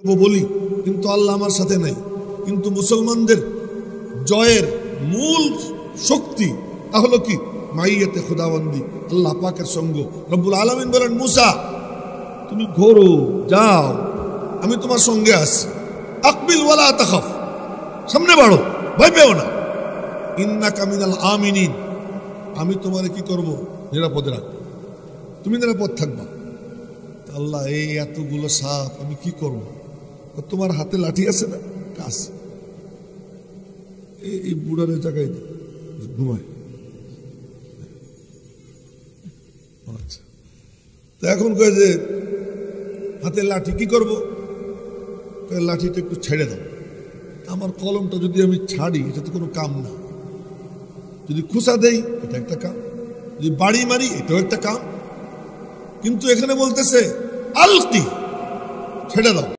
বলি, কিন্তু আল্লাহ আমার সাথে নাই। কিন্তু মুসলমানদের জয়ের মূল শক্তি তাহলে কি? মাইয়াতে খুদাবন্দি, আল্লাহ পাকের সঙ্গ। রব্বুল আলামিন বলেন, মুসা তুমি ঘোরো, যাও, আমি তোমার সঙ্গে আছি। আকবিল ওয়ালা তাখাফ, সামনে বাড়ো, ভয় পেও না। ইন্নাকা মিনাল আমিনিন, আমি তোমারে কি করব? নিরাপদে রাখবো, তুমি নিরাপদ থাকবা। আল্লাহ, এই এতগুলো সাপ আমি কি করব? তোমার হাতে লাঠি আছে না? কাজ এই বুড়ার জায়গায় ঘুমায়। আচ্ছা, তো এখন কয়ে যে হাতে লাঠি কি করব? লাঠিটা একটু ছেড়ে দাও। আমার কলমটা যদি আমি ছাড়ি, এটা তো কোনো কাম না। যদি খুসা দেই, এটা একটা কাম। যদি বাড়ি মারি, এটাও একটা কাম। কিন্তু এখানে বলতেছে আলকি, ছেড়ে দাও।